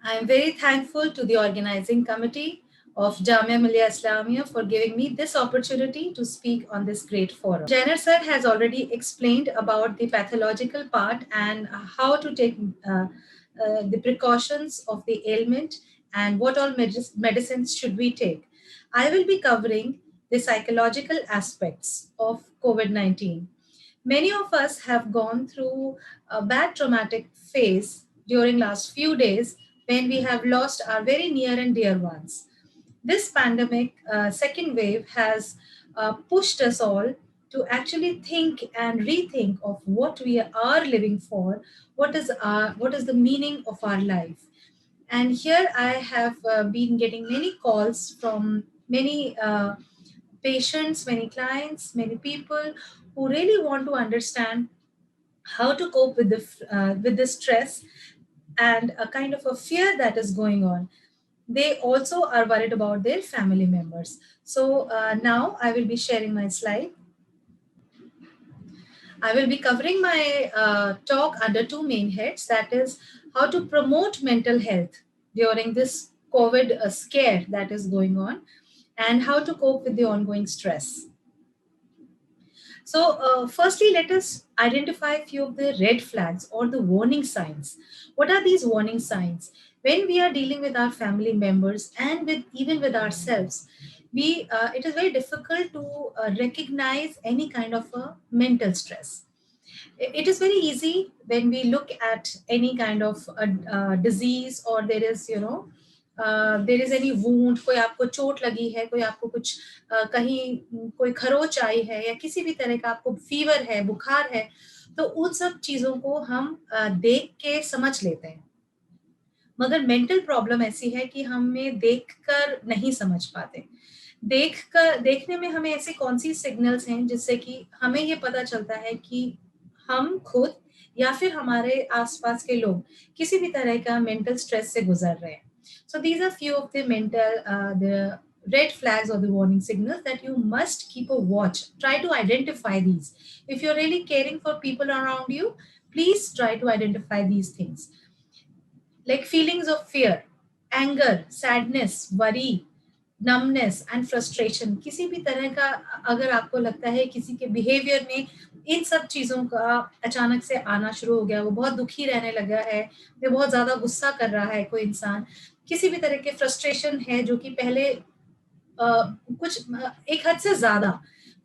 I am very thankful to the organizing committee of Jamia Millia Islamia for giving me this opportunity to speak on this great forum. Jainer sir has already explained about the pathological part and how to take the precautions of the ailment and what all medicines should we take. I will be covering the psychological aspects of COVID-19. Many of us have gone through a bad traumatic phase during last few days when we have lost our very near and dear ones. This pandemic second wave has pushed us all to actually think and rethink of what we are living for, what is the meaning of our life. And here I have been getting many calls from many patients, many clients, many people who really want to understand how to cope with the stress and a kind of a fear that is going on. They also are worried about their family members. So now I will be sharing my slide. I will be covering my talk under two main heads, that is how to promote mental health during this COVID scare that is going on, and how to cope with the ongoing stress. So, firstly, let us identify a few of the red flags or the warning signs. What are these warning signs? When we are dealing with our family members and with even with ourselves, we it is very difficult to recognize any kind of a mental stress. It is very easy when we look at any kind of disease, or there is there is any wound, कोई आपको चोट लगी है, कोई आपको कुछ कहीं कोई खरोच आई है, या किसी भी तरह का आपको फीवर है, बुखार है, तो उन सब चीजों को हम देख के समझ लेते हैं। मगर मेंटल प्रॉब्लम ऐसी है कि हमें देखकर नहीं समझ पाते। देखने में हमें ऐसे कौन सी सिग्नल्स हैं जिससे कि हमें ये पता चलता है कि हम खुद या फिर हमारे आसपास के लोग किसी भी तरह का मेंटल स्ट्रेस से गुजर रहे हैं। So these are few of the mental the red flags or the warning signals that you must keep a watch. Try to identify these. If you're really caring for people around you, please try to identify these things. Like feelings of fear, anger, sadness, worry, numbness and frustration. किसी भी तरह का अगर आपको लगता है किसी के बिहेवियर में इन सब चीज़ों का अचानक से आना शुरू हो गया, वो बहुत दुखी रहने लगा है, वो बहुत ज़्यादा गुस्सा कर रहा है कोई इंसान, किसी भी तरह के फ्रस्ट्रेशन है जो कि पहले एक हद से ज़्यादा,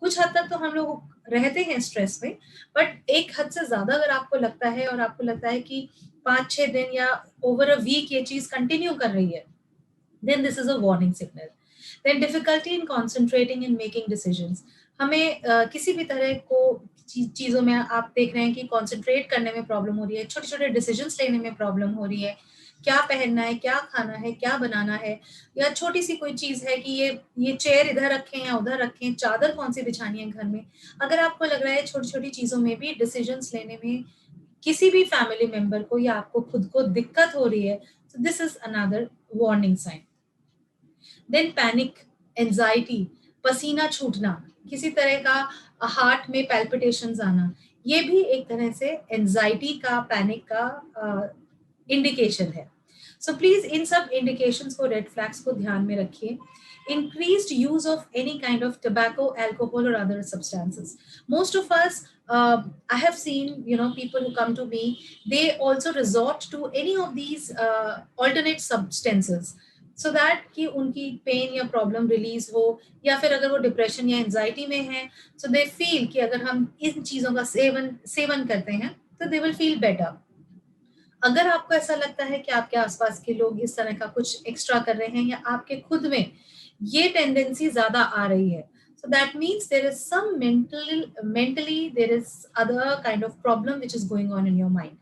कुछ हद तक तो हम लोग रहते हैं स्ट्रेस में, बट एक हद से ज़्यादा अगर आपको लगता है और आपको लगता है कि 5-6 दिन या ओवर अ वीक ये चीज़ कंटिन्यू कर रही है, then this is a warning signal. Then difficulty in concentrating and making decisions. हमें किसी भी तरह को चीज़ों में आप देख रहे हैं कि कॉन्सेंट्रेट करने में प्रॉब्लम हो रही है, छोटे छोटे डिसीजंस लेने में प्रॉब्लम हो रही है, क्या पहनना है, क्या खाना है, क्या बनाना है, या छोटी सी कोई चीज़ है कि ये चेयर इधर रखें या उधर रखें, चादर कौन सी बिछानी है घर में। अगर आपको लग रहा है छोटी छोटी चीज़ों में भी डिसीजंस लेने में किसी भी फैमिली मेंबर को या आपको खुद को दिक्कत हो रही है, so this is another warning sign. Then panic, anxiety, पसीना छूटना, किसी तरह का हार्ट में पैल्पिटेशंस आना, ये भी एक तरह से एंजाइटी का, पैनिक का इंडिकेशन है। सो प्लीज इन सब इंडिकेशंस को, रेड फ्लैग्स को ध्यान में रखिए। Increased use of any kind of tobacco, alcohol, or other substances. Most of us, I have seen, people who come to me, they also resort to any of these alternate substances so that कि उनकी pen या problem release हो, या फिर अगर वो depression या anxiety में है, so they feel कि अगर हम इन चीजों का सेवन करते हैं तो they will feel better. अगर आपको ऐसा लगता है कि आपके आसपास के लोग इस तरह का कुछ एक्स्ट्रा कर रहे हैं या आपके खुद में ये टेंडेंसी ज्यादा आ रही है, so that means there is some mentally there is other kind of problem which is going on in your mind.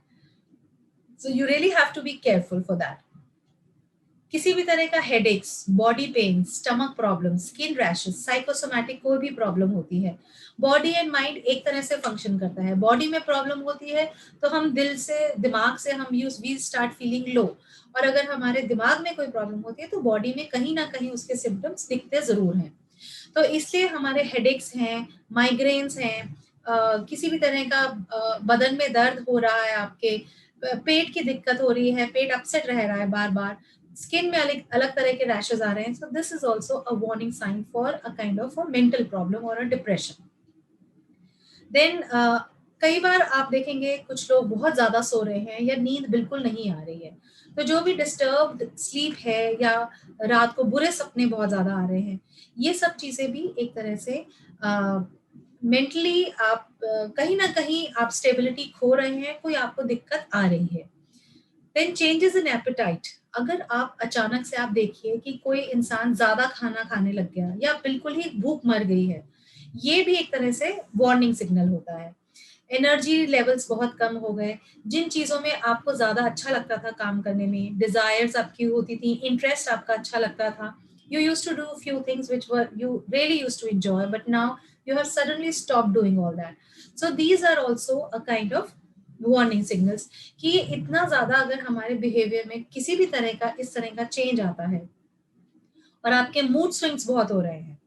So you really have to be careful for that. किसी भी तरह का headaches, body pain, stomach problem, skin rashes, psychosomatic कोई भी problem होती है, body and mind एक तरह से फंक्शन करता है। बॉडी में प्रॉब्लम होती है तो हम दिमाग से हम वी स्टार्ट फीलिंग लो, और अगर हमारे दिमाग में कोई प्रॉब्लम होती है तो बॉडी में कहीं ना कहीं उसके सिम्टम्स दिखते जरूर हैं। तो इसलिए हमारे हेडेक्स हैं, माइग्रेन्स हैं, किसी भी तरह का बदन में दर्द हो रहा है आपके, पेट की दिक्कत हो रही है, पेट अपसेट रह रहा है बार बार, स्किन में अलग अलग तरह के रैशेज आ रहे हैं, so this is also a warning sign for a kind of a mental problem और अ डिप्रेशन। देन कई बार आप देखेंगे कुछ लोग बहुत ज्यादा सो रहे हैं या नींद बिल्कुल नहीं आ रही है, तो जो भी डिस्टर्ब्ड स्लीप है या रात को बुरे सपने बहुत ज्यादा आ रहे हैं, ये सब चीजें भी एक तरह से मेंटली आप कहीं ना कहीं आप स्टेबिलिटी खो रहे हैं, कोई आपको दिक्कत आ रही है। देन चेंजेस इन एपेटाइट, अगर आप अचानक से आप देखिए कि कोई इंसान ज्यादा खाना खाने लग गया या बिल्कुल ही भूख मर गई है, ये भी एक तरह से वार्निंग सिग्नल होता है। एनर्जी लेवल्स बहुत कम हो गए, जिन चीजों में आपको ज्यादा अच्छा लगता था काम करने में, डिजायर्स आपकी होती थी, इंटरेस्ट आपका अच्छा लगता था, you use to do few things which were you really use to enjoy, but now you have suddenly stopped doing all that. So these are also a kind of warning signals कि इतना ज्यादा अगर हमारे behaviour में किसी भी तरह का इस तरह का चेंज आता है और आपके मूड स्विंग्स बहुत हो रहे हैं,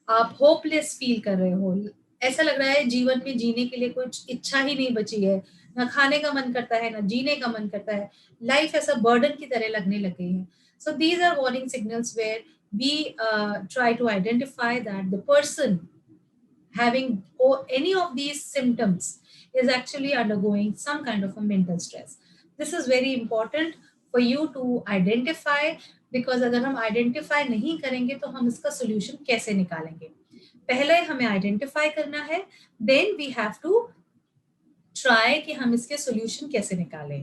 आप होपलेस फील कर रहे हो, ऐसा लग रहा है जीवन में जीने के लिए कुछ इच्छा ही नहीं बची है, ना खाने का मन करता है ना जीने का मन करता है, लाइफ ऐसा बर्डन की तरह लगने लग गई है। So these are warning signals where we try to identify that the person having any of these symptoms is actually undergoing some kind of a mental stress. This is very important for you to identify, because अगर हम identify नहीं करेंगे तो हम इसका solution कैसे निकालेंगे। पहले हमें आइडेंटिफाई करना है, then we have to try कि हम इसके सोल्यूशन कैसे निकालें।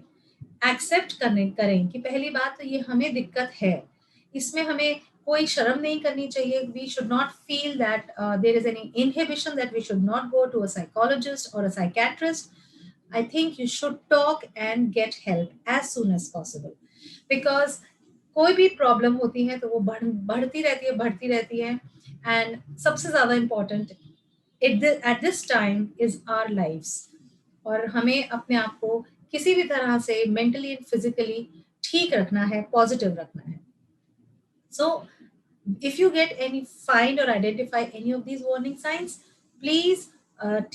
एक्सेप्ट करने करें कि पहली बात तो ये हमें दिक्कत है, इसमें हमें कोई शर्म नहीं करनी चाहिए। We should not feel that there is any inhibition that we should not go to a psychologist और a psychiatrist. I think you should talk and get help as soon as possible, because कोई भी problem होती है तो वो बढ़ती रहती है एंड सबसे ज्यादा important at this time is our lives, और हमें अपने आप को किसी भी तरह से मेंटली एंड फिजिकली ठीक रखना है, पॉजिटिव रखना है। सो if you get any find or identify any of these warning signs, please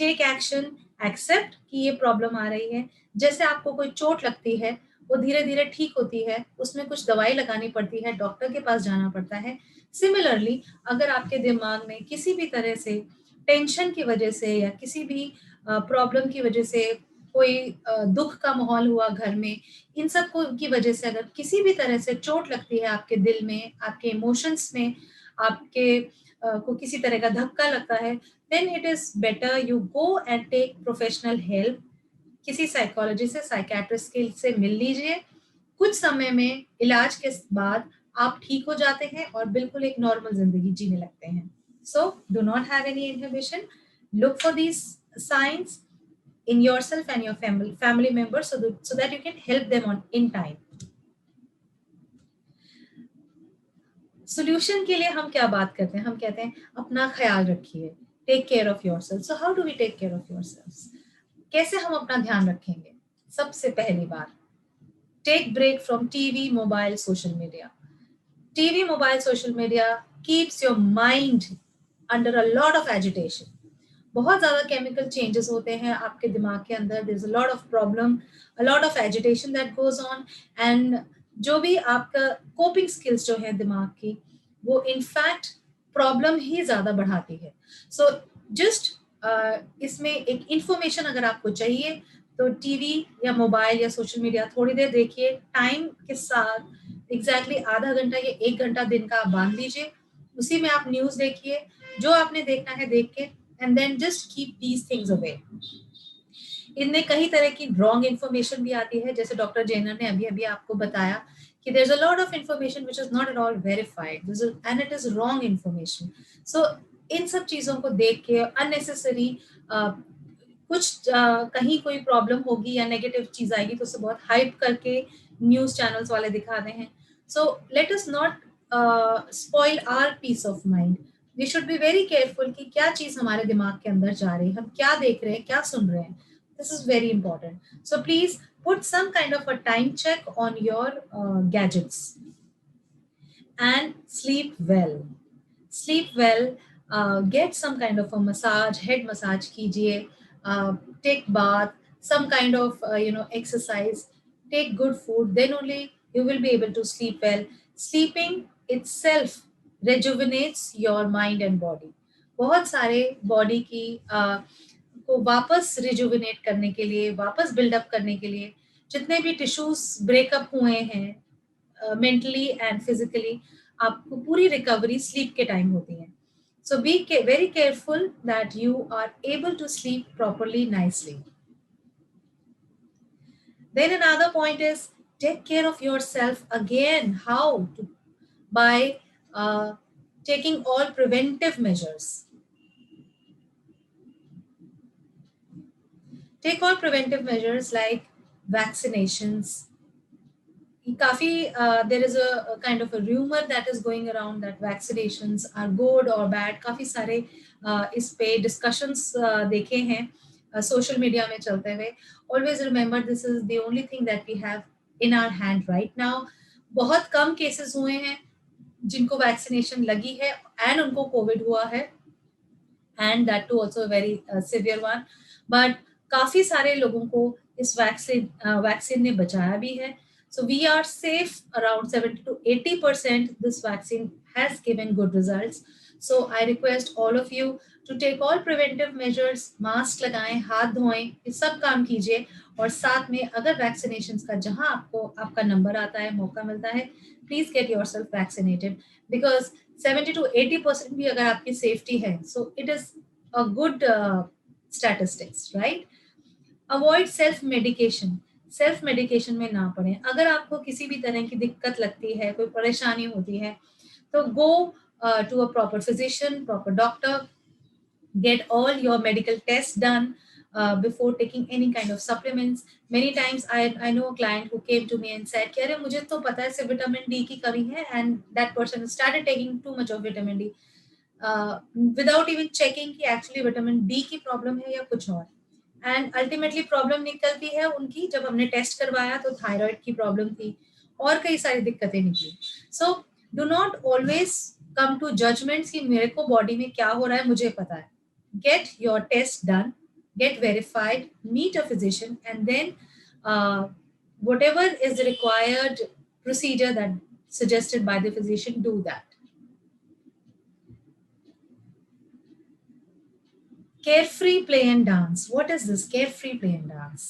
take action, accept कि ये प्रॉब्लम आ रही है। जैसे आपको कोई चोट लगती है, वो धीरे धीरे ठीक होती है, उसमें कुछ दवाई लगानी पड़ती है, डॉक्टर के पास जाना पड़ता है। सिमिलरली अगर आपके दिमाग में किसी भी तरह से टेंशन की वजह से या किसी भी प्रॉब्लम की वजह से कोई दुख का माहौल हुआ घर में, इन सब को की वजह से अगर किसी भी तरह से चोट लगती है आपके दिल में, आपके इमोशंस में, आपके को किसी तरह का धक्का लगता है, then it is better you go and take professional help. किसी साइकोलॉजिस्ट से, साइकेट्रिस्ट के से मिल लीजिए। कुछ समय में इलाज के बाद आप ठीक हो जाते हैं और बिल्कुल एक नॉर्मल जिंदगी जीने लगते हैं। सो do not have any inhibition, look for these signs in yourself and your family members, so that you can help them on in time. Solution के लिए हम क्या बात करते हैं, हम कहते हैं अपना ख्याल रखिए, take care of yourself. So how do we take care of yourself, कैसे हम अपना ध्यान रखेंगे? सबसे पहली बार, take break from TV, mobile, social media. TV, mobile, social media keeps your mind under a lot of agitation. बहुत ज्यादा केमिकल चेंजेस होते हैं आपके दिमाग के अंदर, there is a lot of problem, a lot of agitation that goes on, and जो भी आपका कोपिंग स्किल्स जो है दिमाग की, वो इनफैक्ट प्रॉब्लम ही ज्यादा बढ़ाती है। सो जस्ट इसमें एक इंफॉर्मेशन अगर आपको चाहिए तो टीवी या मोबाइल या सोशल मीडिया थोड़ी देर देखिए, टाइम के साथ एग्जैक्टली आधा घंटा या एक घंटा दिन का आप बांध लीजिए, उसी में आप न्यूज देखिए, जो आपने देखना है देख के, and then just keep these things away. इनमें कई तरह की रॉन्ग इन्फॉर्मेशन भी आती है, जैसे डॉक्टर जेनर ने अभी अभी आपको बताया कि there is a lot of information which is not at all verified and it is wrong information. So इन सब चीजों को देख के अननेसेसरी कुछ कहीं कोई प्रॉब्लम होगी या नेगेटिव चीज आएगी तो उसे बहुत हाइप करके न्यूज चैनल्स वाले दिखाते हैं। So let us not spoil our peace of mind. We should be very careful कि क्या चीज हमारे दिमाग के अंदर जा रही है, हम क्या देख रहे हैं, क्या सुन रहे हैं। This is very important. So please put some kind of a time check on your gadgets and sleep well. Sleep well, get some kind of a massage, head massage कीजिए, take bath, some kind of exercise, take good food, then only you will be able to sleep well. Sleeping itself rejuvenates your mind and body. बहुत सारे body की को वापस rejuvenate करने के लिए, वापस बिल्डअप करने के लिए, जितने भी टिश्यूज ब्रेकअप हुए हैं मेंटली एंड फिजिकली, आपको पूरी रिकवरी स्लीप के टाइम होती है. So be very careful that you are able to sleep properly, nicely. Then another point is take care of yourself again. How? By taking all preventive measures. Take all preventive measures like vaccinations. There is a kind of a rumor that is going around that vaccinations are good or bad. काफी सारे इस पे discussions देखे हैं social media में चलते हुए. Always remember, this is the only thing that we have in our hand right now. बहुत कम cases हुए हैं जिनको vaccination लगी है and उनको COVID हुआ है, and that too also a very severe one. But काफी सारे लोगों को इस वैक्सीन ने बचाया भी है. So we are safe around 70 to 80%. This vaccine has given good results. So I request all of you to take all preventive measures. Mask लगाएं, हाथ धोएं, ये सब काम कीजिए. और साथ में अगर वैक्सीनेशंस का जहां आपको आपका नंबर आता है, मौका मिलता है, please get yourself vaccinated, because 70 to 80% भी अगर आपकी सेफ्टी है, so it is a good statistics, right? Avoid self medication. Self medication में ना पड़े. अगर आपको किसी भी तरह की दिक्कत लगती है, कोई परेशानी होती है, तो go to a proper physician, proper doctor, get all your medical tests done before taking any kind of supplements. Many times I know a client who came to me and said कि अरे मुझे तो पता है सिर्फ vitamin D की कमी है, and that person started taking too much of vitamin D without even checking कि actually विटामिन डी की प्रॉब्लम है या कुछ और. एंड अल्टीमेटली प्रॉब्लम निकलती है उनकी, जब हमने टेस्ट करवाया तो थायराइड की प्रॉब्लम थी और कई सारी दिक्कतें निकली. So do not always come to judgments कि मेरे को बॉडी में क्या हो रहा है, मुझे पता है. Get your test done, get verified, meet a physician, and then whatever is the required procedure that suggested by the physician, do that. Carefree play and dance. What is this carefree play and dance?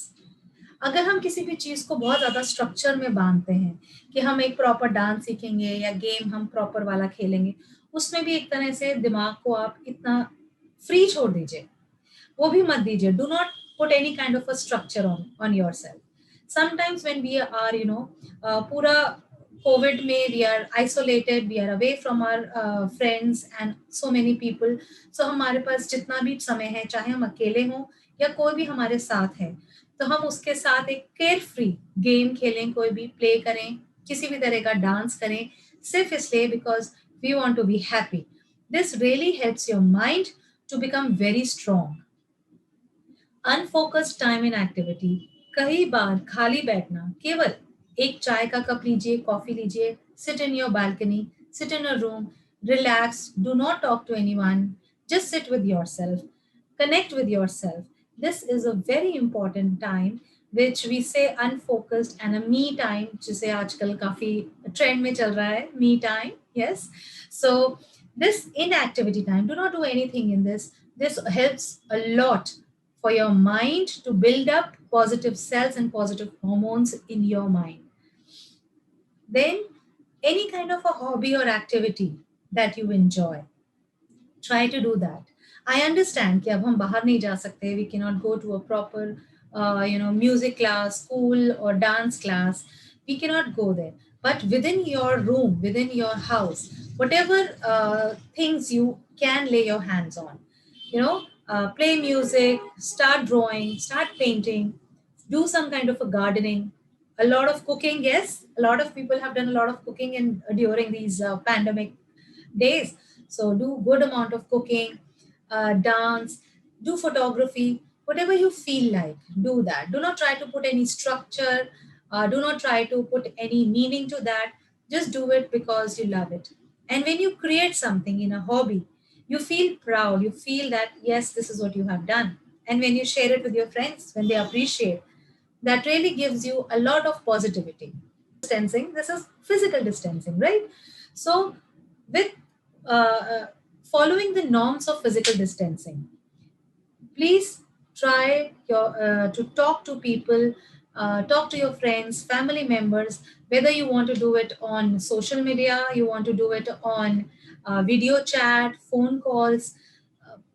अगर हम किसी भी चीज को बहुत ज्यादा structure में बांधते हैं कि हम एक प्रॉपर डांस सीखेंगे या गेम हम प्रॉपर वाला खेलेंगे, उसमें भी एक तरह से दिमाग को आप इतना फ्री छोड़ दीजिए, वो भी मत दीजिए. Do not put any kind of a structure on yourself. Sometimes when we are पूरा COVID में we are isolated, we are away from our friends and so many people. So हमारे पास जितना भी समय है, चाहे हम अकेले हों या कोई भी हमारे साथ है, तो हम उसके साथ एक केयर फ्री गेम खेलें, कोई भी प्ले करें, किसी भी तरह का डांस करें, सिर्फ इसलिए because we want to be happy. This really helps your mind to become very strong. Unfocused time in activity. कई बार खाली बैठना, केवल एक चाय का कप लीजिए, कॉफी लीजिए, sit in your balcony, sit in a room, relax, do not talk to anyone, just sit with yourself, connect with yourself. This is a very important time which we say unfocused, and a me time जिसे आजकल काफी trend में चल रहा है, me time. Yes, so this inactivity time, do not do anything in this. This helps a lot for your mind to build up positive cells and positive hormones in your mind. Then any kind of a hobby or activity that you enjoy, try to do that. I understand कि अब हम बाहर नहीं जा सकते, we cannot go to a proper music class, school or dance class, we cannot go there. But within your room, within your house, whatever things you can lay your hands on, play music, start drawing, start painting, do some kind of a gardening, a lot of cooking. Yes, a lot of people have done a lot of cooking during these pandemic days. So do good amount of cooking, dance, do photography, whatever you feel like, do that. Do not try to put any structure, do not try to put any meaning to that. Just do it because you love it. And when you create something in a hobby, you feel proud, you feel that yes, this is what you have done. And when you share it with your friends, when they appreciate, that really gives you a lot of positivity. Distancing, this is physical distancing, right? So with following the norms of physical distancing, please try to talk to people, talk to your friends, family members, whether you want to do it on social media, you want to do it on video chat, phone calls,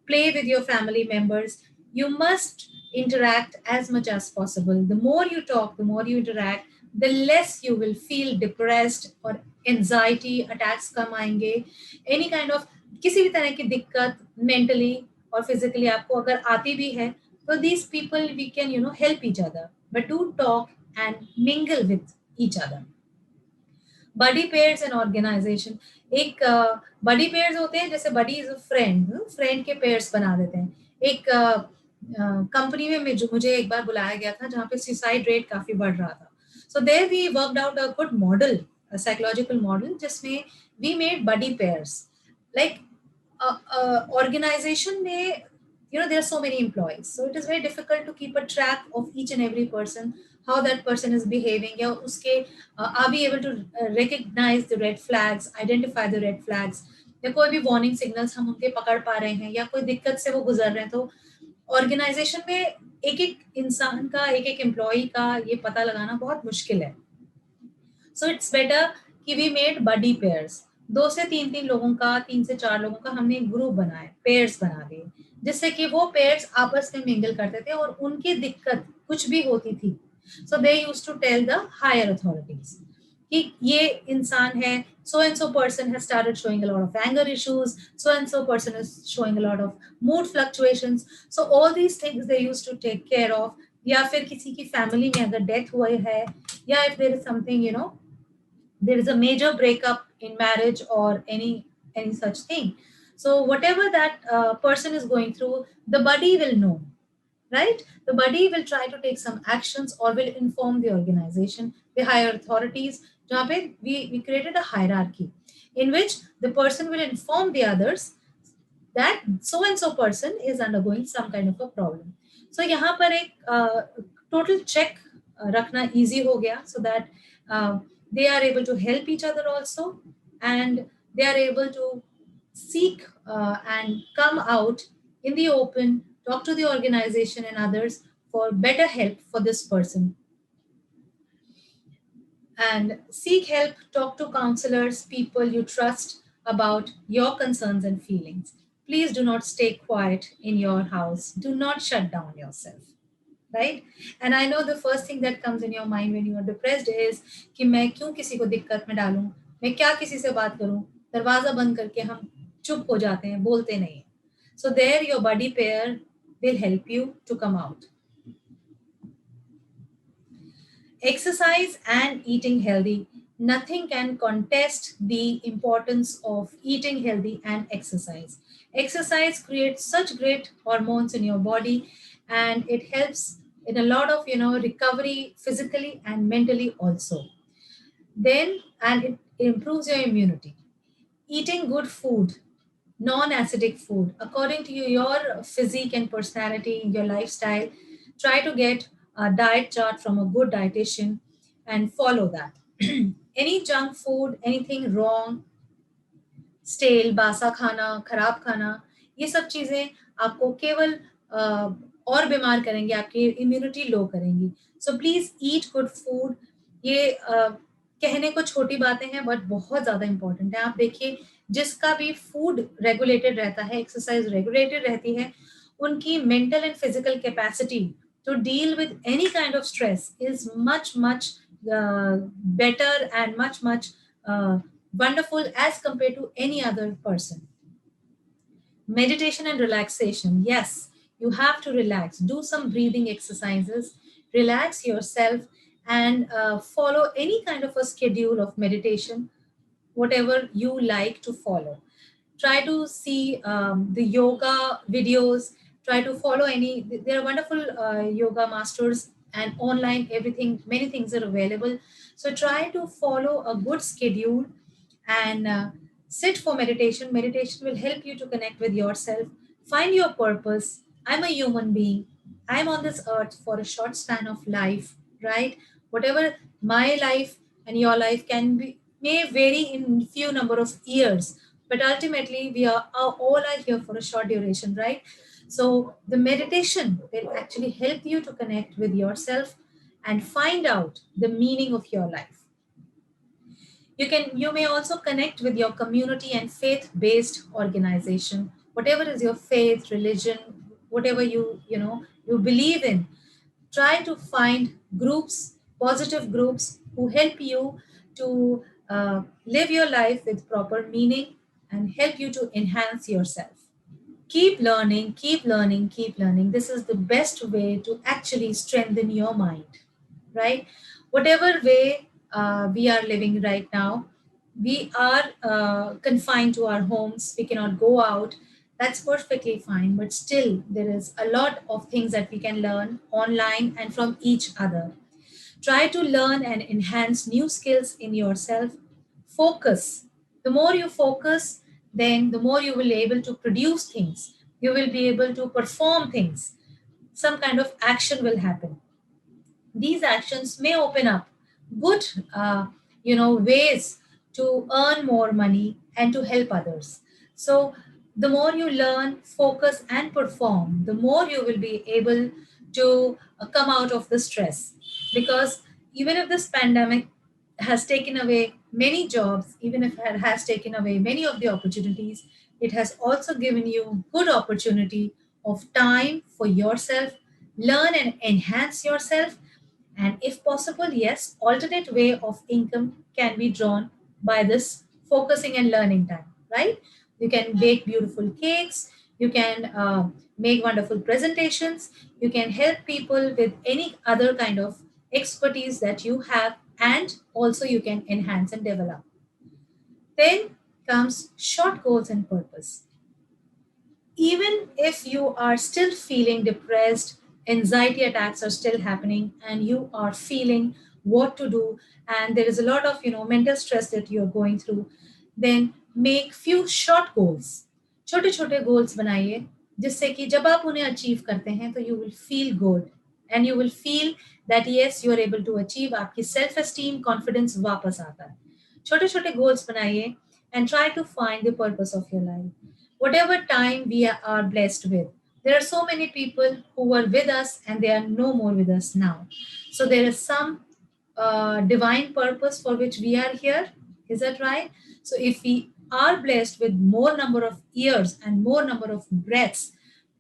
play with your family members. You must interact as much as possible. The more you talk, the more you interact, the less you will feel depressed or anxiety attacks कम आएंगे. Any kind of किसी भी तरह की दिक्कत mentally or physically आपको अगर आती भी है, तो these people we can help each other, but do talk and mingle with each other. Buddy pairs and organization, एक बडी पेयर्स होते हैं, जैसे buddy is a friend, friend के पेयर्स बना देते हैं. एक कंपनी में जो मुझे एक बार बुलाया गया था जहाँ पे सुसाइड रेट काफी बढ़ रहा था. So there we worked out a good model, psychological model, जिसमें we made buddy pairs. Like organization may, there are so many employees, so it is very difficult to keep a track of each and every person, how that person is behaving, या उसके are we able to recognize the red flags, identify the red flags, या कोई भी warning signals हम उनके पकड़ पा रहे हैं, या कोई दिक्कत से वो गुजर रहे हैं. तो ऑर्गेनाइजेशन में एक एक इंसान का, एक एक एम्प्लॉय का ये पता लगाना बहुत मुश्किल है. सो इट्स बेटर कि वी मेड बडी पेयर्स. 2 से 3 लोगों का, 3 से 4 लोगों का हमने ग्रुप बनाए, पेयर्स बना दिए, जिससे कि वो पेयर्स आपस में मिंगल करते थे और उनकी दिक्कत कुछ भी होती थी, so they used to tell the higher authorities कि ये इंसान है, so and so person has started showing a lot of anger issues, so and so person is showing a lot of mood fluctuations. So all these things they used to take care of. या फिर किसी की family में अगर death हुई है, या if there is something, there is a major breakup in marriage or any such thing, so whatever that person is going through, the body will know, right? The body will try to take some actions or will inform the organization, the higher authorities. जहाँ पे we created a hierarchy in which the person will inform the others that so and so person is undergoing some kind of a problem. So यहाँ पर एक total check रखना easy हो गया, so that they are able to help each other also, and they are able to seek and come out in the open, talk to the organization and others for better help for this person. And seek help, talk to counselors, people you trust about your concerns and feelings. Please do not stay quiet in your house. Do not shut down yourself. Right? And I know the first thing that comes in your mind when you are depressed is कि मैं क्यों किसी को दिक्कत में डालूं, मैं क्या किसी से बात करूं. दरवाजा बंद करके हम चुप हो जाते हैं, बोलते नहीं. So there your buddy pair will help you to come out. Exercise and eating healthy. Nothing can contest the importance of eating healthy and exercise. Exercise creates such great hormones in your body, and it helps in a lot of recovery physically and mentally also. Then, and it improves your immunity. Eating good food, non-acidic food, according to your physique and personality, your lifestyle, try to get a diet chart from a good dietitian and follow that. Any junk food, anything wrong, stale, बासा खाना, खराब खाना, ये सब चीजें आपको केवल और बीमार करेंगे, आपकी इम्यूनिटी लो करेंगी. So please eat good food. ये कहने को छोटी बातें हैं बट बहुत ज्यादा इंपॉर्टेंट है. आप देखिए, जिसका भी फूड रेगुलेटेड रहता है, एक्सरसाइज रेगुलेटेड रहती है, उनकी mental and physical capacity to deal with any kind of stress is much better and much wonderful as compared to any other person. Meditation and relaxation. Yes, you have to relax. Do some breathing exercises, relax yourself, and follow any kind of a schedule of meditation, whatever you like to follow. Try to see the yoga videos. Try to follow there are wonderful yoga masters, and online everything, many things are available. So try to follow a good schedule and sit for meditation. Meditation will help you to connect with yourself, find your purpose. I'm a human being. I'm on this earth for a short span of life. right? Whatever my life and your life may vary in few number of years, but ultimately we are all are here for a short duration, right? So the meditation will actually help you to connect with yourself and find out the meaning of your life. You may also connect with your community and faith based organization, whatever is your faith, religion, whatever you believe in. Try to find groups, positive groups, who help you to live your life with proper meaning and help you to enhance yourself. Keep learning, keep learning, keep learning. This is the best way to actually strengthen your mind, right? Whatever way we are living right now, we are confined to our homes, we cannot go out. That's perfectly fine, but still there is a lot of things that we can learn online and from each other. Try to learn and enhance new skills in yourself. Focus. The more you focus, then the more you will be able to produce things. You will be able to perform things. Some kind of action will happen. These actions may open up good, ways to earn more money and to help others. So the more you learn, focus, and perform, the more you will be able to come out of the stress. Because even if this pandemic has taken away many jobs, even if it has taken away many of the opportunities, it has also given you good opportunity of time for yourself. Learn and enhance yourself, and if possible, yes, alternate way of income can be drawn by this focusing and learning time, right? You can bake beautiful cakes, you can make wonderful presentations, you can help people with any other kind of expertise that you have, and also you can enhance and develop. Then comes short goals and purpose. Even if you are still feeling depressed, anxiety attacks are still happening, and you are feeling what to do, and there is a lot of mental stress that you're going through, then make few short goals. छोटे छोटे goals बनाइए, जिससे कि जब आप उन्हें achieve करते हैं तो you will feel good and you will feel that yes you are able to achieve. आपकी सेल्फ एस्टीम कॉन्फिडेंस वापस आता है. छोटे छोटे गोल्स बनाइए and try to find the purpose of your life. Whatever time we are blessed with, there are so many people who were with us and they are no more with us now. So there is some divine purpose for which we are here. Is that right? So if we are blessed with more number of years and more number of breaths,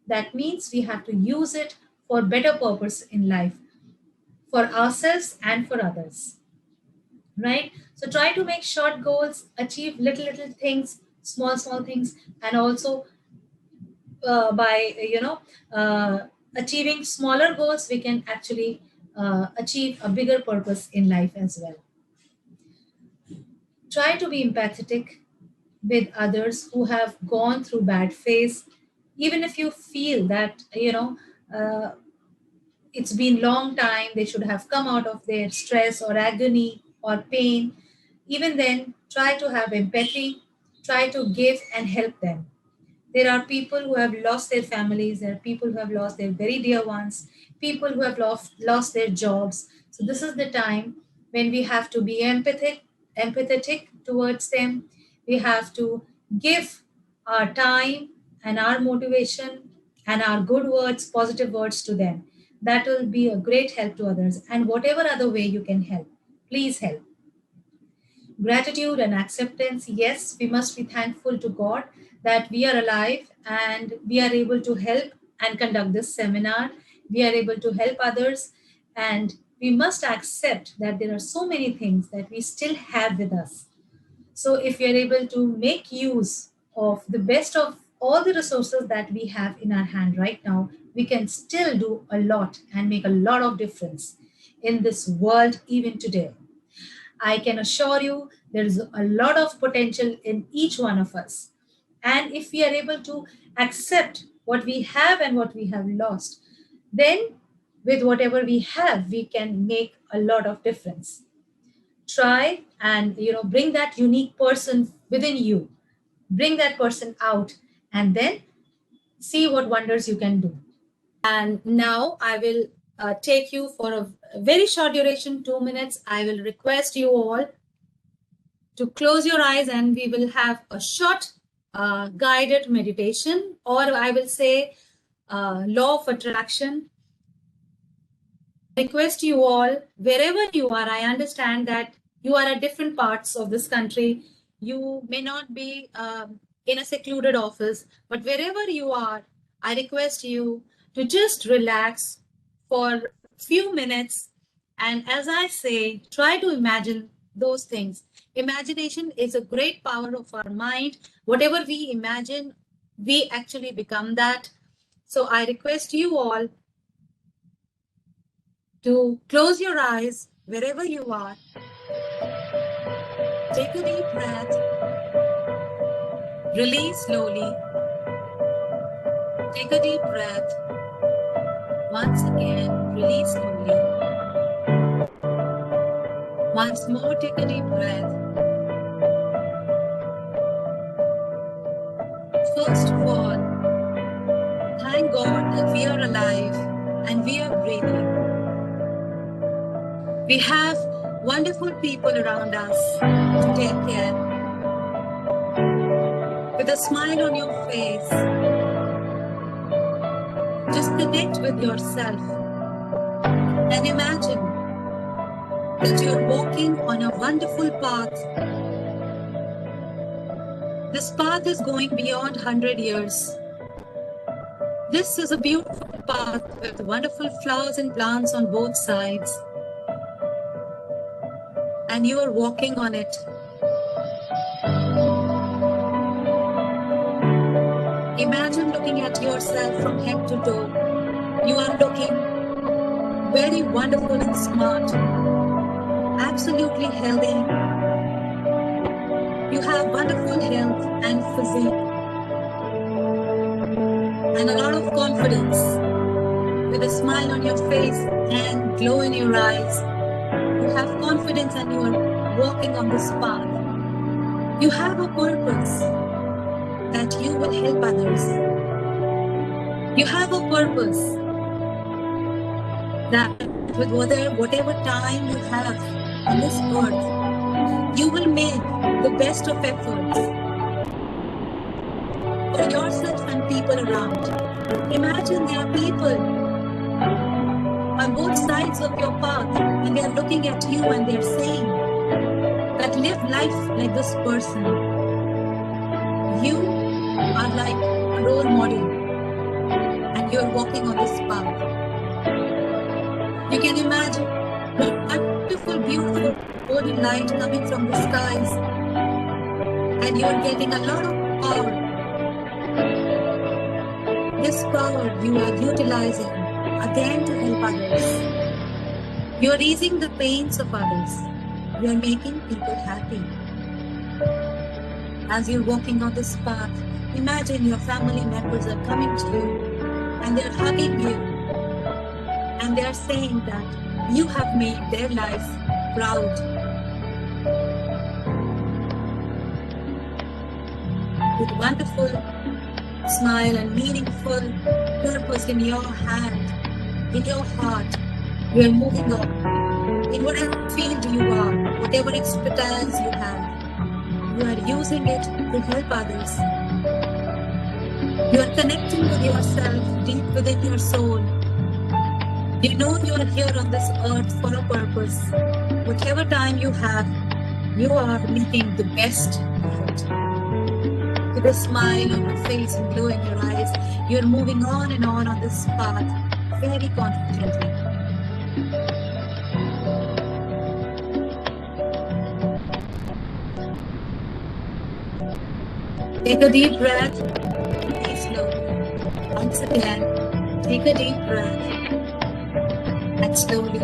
that means we have to use it for better purpose in life, for ourselves and for others, right? So try to make short goals, achieve little things, small things, and also by achieving smaller goals, we can actually achieve a bigger purpose in life as well. Try to be empathetic with others who have gone through bad phase, even if you feel that uh, it's been long time, they should have come out of their stress or agony or pain. Even then, try to have empathy, try to give and help them. There are people who have lost their families, there are people who have lost their very dear ones, people who have lost their jobs. So this is the time when we have to be empathetic towards them. We have to give our time and our motivation and our good words, positive words to them. That will be a great help to others. And whatever other way you can help, please help. Gratitude and acceptance. Yes, we must be thankful to God that we are alive and we are able to help and conduct this seminar. We are able to help others, and we must accept that there are so many things that we still have with us. So, if we are able to make use of the best of all the resources that we have in our hand right now, we can still do a lot and make a lot of difference in this world even today. I can assure you there is a lot of potential in each one of us. And if we are able to accept what we have and what we have lost, then with whatever we have, we can make a lot of difference. Try and bring that unique person within you, bring that person out, and then see what wonders you can do. And now I will take you for a very short duration, 2 minutes. I will request you all to close your eyes and we will have a short guided meditation, or I will say law of attraction. Request you all, wherever you are, I understand that you are at different parts of this country. You may not be in a secluded office, but wherever you are, I request you to just relax for a few minutes. And as I say, try to imagine those things. Imagination is a great power of our mind. Whatever we imagine, we actually become that. So I request you all to close your eyes wherever you are. Take a deep breath. Release slowly. Take a deep breath. Once again, release slowly. Once more, take a deep breath. First of all, thank God that we are alive and we are breathing. We have wonderful people around us to take care. With a smile on your face, just connect with yourself and imagine that you're walking on a wonderful path. This path is going beyond 100 years. This is a beautiful path with wonderful flowers and plants on both sides. And you are walking on it. Imagine looking at yourself from head to toe. You are looking very wonderful and smart, absolutely healthy. You have wonderful health and physique, and a lot of confidence. With a smile on your face and glow in your eyes, you have confidence and you are walking on this path. You have a purpose that you will help others. You have a purpose that with whatever time you have on this earth, you will make the best of efforts for yourself and people around. Imagine there are people on both sides of your path and they are looking at you and they're saying that live life like this person. You are like a role model and you're walking on this path. You can imagine a wonderful, beautiful golden light coming from the skies and you're getting a lot of power. This power you are utilizing again to help others. You're easing the pains of others. You're making people happy. As you're walking on this path, imagine your family members are coming to you and they're hugging you and they're saying that you have made their life proud. With wonderful smile and meaningful purpose in your hand, in your heart, you are moving on. In whatever field you are, whatever expertise you have, you are using it to help others. You are connecting with yourself deep within your soul. You know you are here on this earth for a purpose. Whatever time you have, you are making the best of it. With a smile on your face and glow in your eyes, you're moving on and on this path very confidently. Take a deep breath, breathe slowly. Once again, take a deep breath and slowly